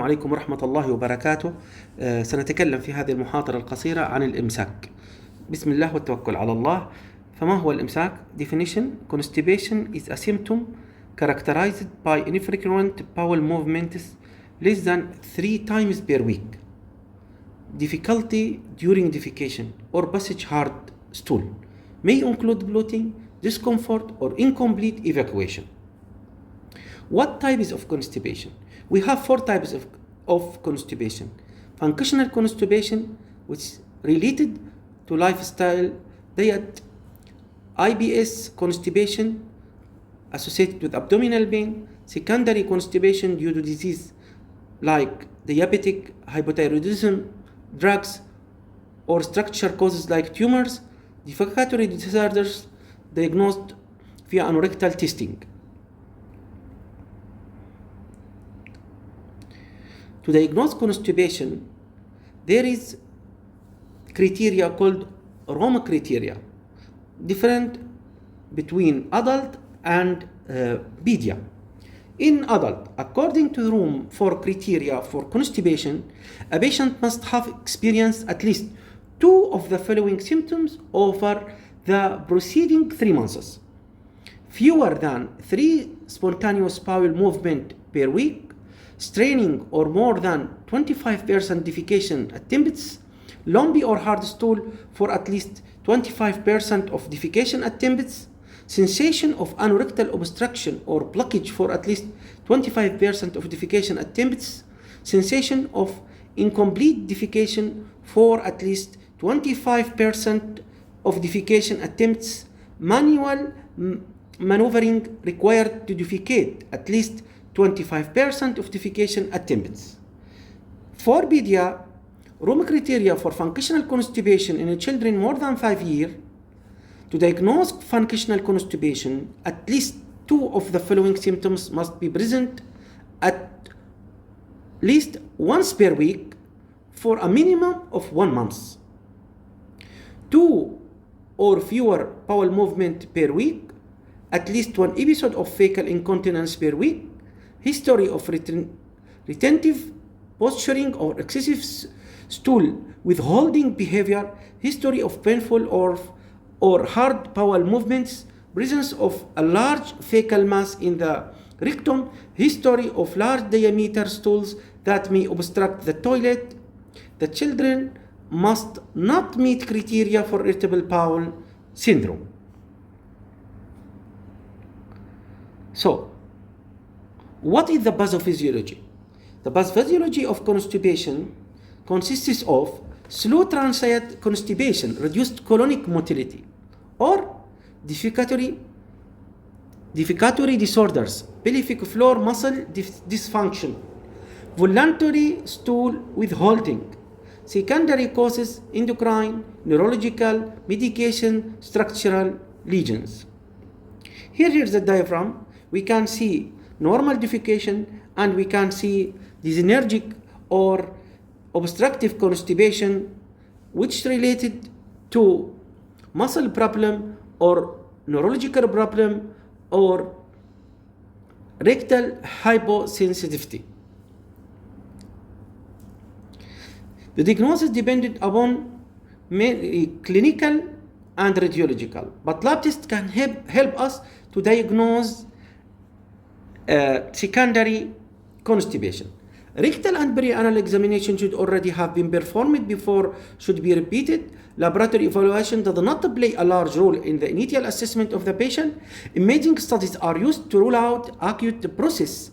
عليكم ورحمة الله وبركاته. سنتكلم في هذه المحاضرة القصيرة عن الامساك. بسم الله والتوكل على الله. فما هو الامساك؟ Definition: Constipation is a symptom characterized by infrequent bowel movements less than 3 times per week, difficulty during defecation or passage hard stool, may include bloating, discomfort or incomplete evacuation. What types of constipation? We have 4 types of constipation. Functional constipation, which is related to lifestyle, diet. IBS constipation associated with abdominal pain. Secondary constipation due to disease like diabetic hypothyroidism, drugs, or structure causes like tumors. Defecatory disorders diagnosed via anorectal testing. To diagnose constipation, there is criteria called Rome criteria, different between adult and pedia. In adult, according to Rome 4 criteria for constipation, a patient must have experienced at least 2 of the following symptoms over the preceding 3 months: fewer than 3 spontaneous bowel movement per week, straining or more than 25% defecation attempts, lumpy or hard stool for at least 25% of defecation attempts, sensation of anorectal obstruction or blockage for at least 25% of defecation attempts, sensation of incomplete defecation for at least 25% of defecation attempts, manual maneuvering required to defecate at least 25% of defecation attempts. For pedia, Rome criteria for functional constipation in children more than 5 years. To diagnose functional constipation, at least 2 of the following symptoms must be present at least once per week for a minimum of 1 month. 2 or fewer bowel movement per week, at least 1 episode of fecal incontinence per week, history of retentive posturing or excessive stool withholding behavior, history of painful or hard bowel movements, presence of a large fecal mass in the rectum, history of large diameter stools that may obstruct the toilet. The children must not meet criteria for irritable bowel syndrome. So, what is the pathophysiology? The pathophysiology of constipation consists of slow transient constipation, reduced colonic motility, or defecatory disorders, pelvic floor muscle dysfunction, voluntary stool withholding. Secondary causes: endocrine, neurological, medication, structural lesions. Here's the diagram. We can see normal defecation and we can see dysergic or obstructive constipation, which related to muscle problem or neurological problem or rectal hyposensitivity. The diagnosis depended upon clinical and radiological, but lab tests can help us to diagnose secondary constipation. Rectal and perianal examination should already have been performed before should be repeated. Laboratory evaluation does not play a large role in the initial assessment of the patient. Imaging studies are used to rule out acute process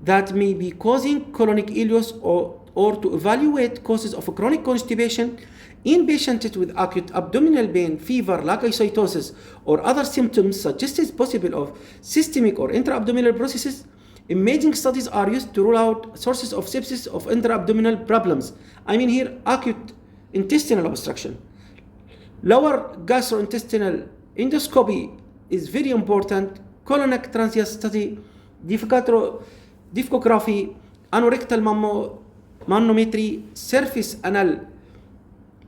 that may be causing colonic ileus or to evaluate causes of chronic constipation. In patients with acute abdominal pain, fever, leukocytosis, or other symptoms suggested possible of systemic or intra-abdominal processes, imaging studies are used to rule out sources of sepsis of intra-abdominal problems. I mean here acute intestinal obstruction. Lower gastrointestinal endoscopy is very important. Colonic transient study, difficography, anorectal manometry, surface anal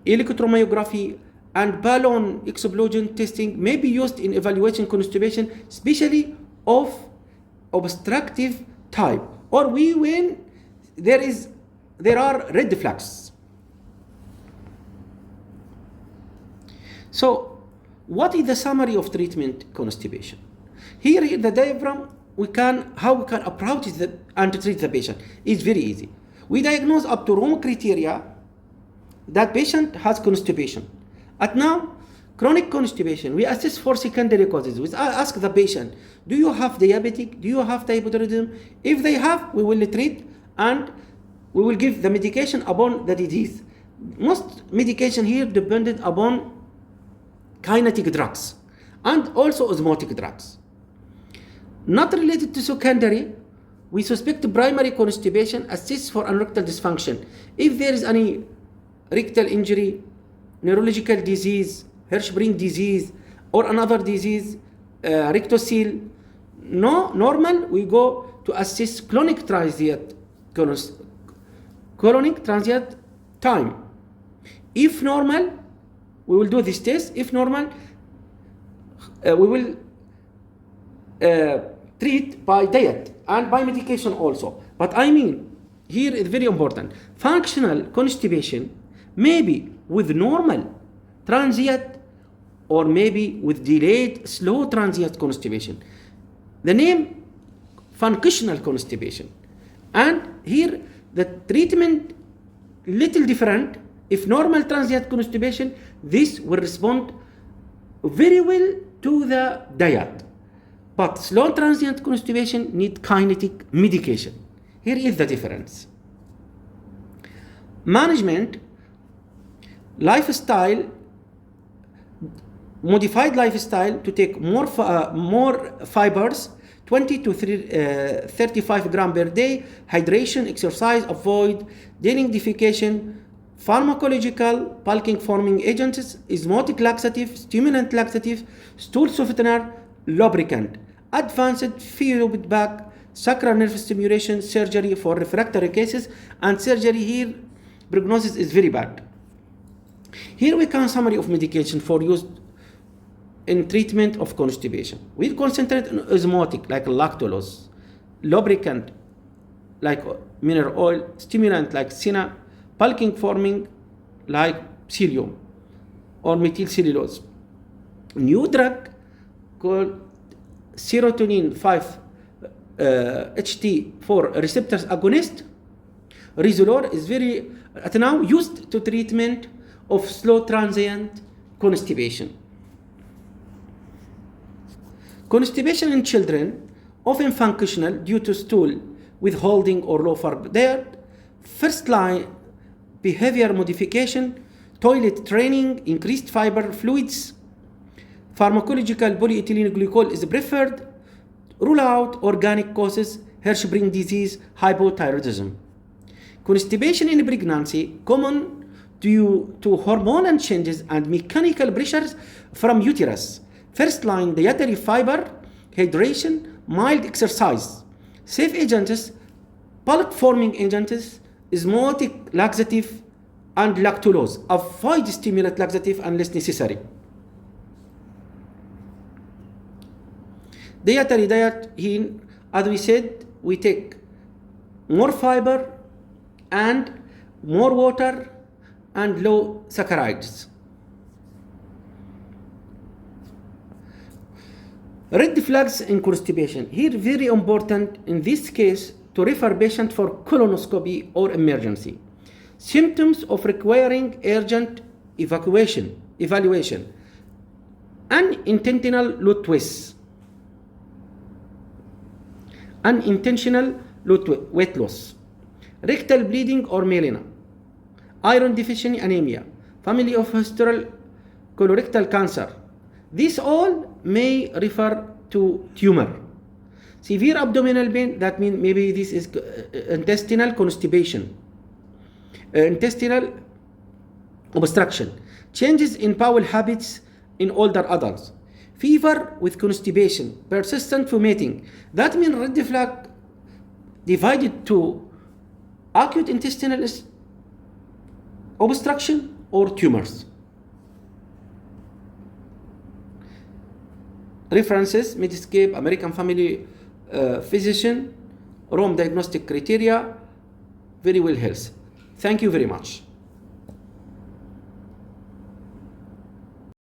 electromyography, and balloon explosion testing may be used in evaluating constipation, especially of obstructive type, or when there are red flags. So, what is the summary of treatment constipation? Here in the diagram, how we can approach and treat the patient is very easy. We diagnose up to Rome criteria that patient has constipation. At now, chronic constipation, we assess for secondary causes. We ask the patient, do you have diabetic? Do you have hypothyroidism? If they have, we will treat and we will give the medication upon the disease. Most medication here depended upon kinetic drugs and also osmotic drugs. Not related to secondary, we suspect primary constipation, assess for anorectal dysfunction. If there is any rectal injury, neurological disease, Hirschsprung disease, or another disease, rectocele, normal, we go to assess clonic transient time. If normal, we will do this test. If normal, we will treat by diet and by medication also. But I mean, here is very important. Functional constipation maybe with normal transient or maybe with delayed slow transient constipation. The name functional constipation. And here the treatment little different. If normal transient constipation, this will respond very well to the diet. But slow transient constipation need kinetic medication. Here is the difference. Management, lifestyle, modified lifestyle to take more fibers, 20 to 35 grams per day, hydration, exercise, avoid daily defecation, pharmacological, bulking forming agents, osmotic laxative, stimulant laxative, stool softener, lubricant, advanced feedback, sacral nerve stimulation, surgery for refractory cases, and surgery here, prognosis is very bad. Here we can summary of medication for use in treatment of constipation. We concentrate on osmotic like lactulose, lubricant like mineral oil, stimulant like senna, bulking forming like psyllium or methylcellulose. New drug called serotonin 5 HT4 receptors agonist, Resolor, is very now used to treatment of slow transient constipation. Constipation in children, often functional due to stool withholding or low carb diet. First line behavior modification, toilet training, increased fiber fluids. Pharmacological polyethylene glycol is preferred. Rule out organic causes, Hirschsprung disease, hypothyroidism. Constipation in pregnancy, common due to hormonal changes and mechanical pressures from uterus. First line dietary fiber, hydration, mild exercise. Safe agents, bulk forming agents, osmotic laxative, and lactulose. Avoid stimulant laxative unless necessary. Dietary diet, here, as we said, we take more fiber and more water and low saccharides. Red flags in constipation. Here, very important in this case to refer patient for colonoscopy or emergency. Symptoms of requiring urgent evaluation. Unintentional loop twists. Unintentional weight loss. Rectal bleeding or melena. Iron deficiency anemia. Family of history colorectal cancer. These all may refer to tumor. Severe abdominal pain, that means maybe this is intestinal constipation. Intestinal obstruction. Changes in bowel habits in older adults. Fever with constipation, persistent vomiting. That means red flag divided to acute intestinal obstruction or tumors. References: Medscape, American Family Physician, Rome Diagnostic Criteria, very well health. Thank you very much.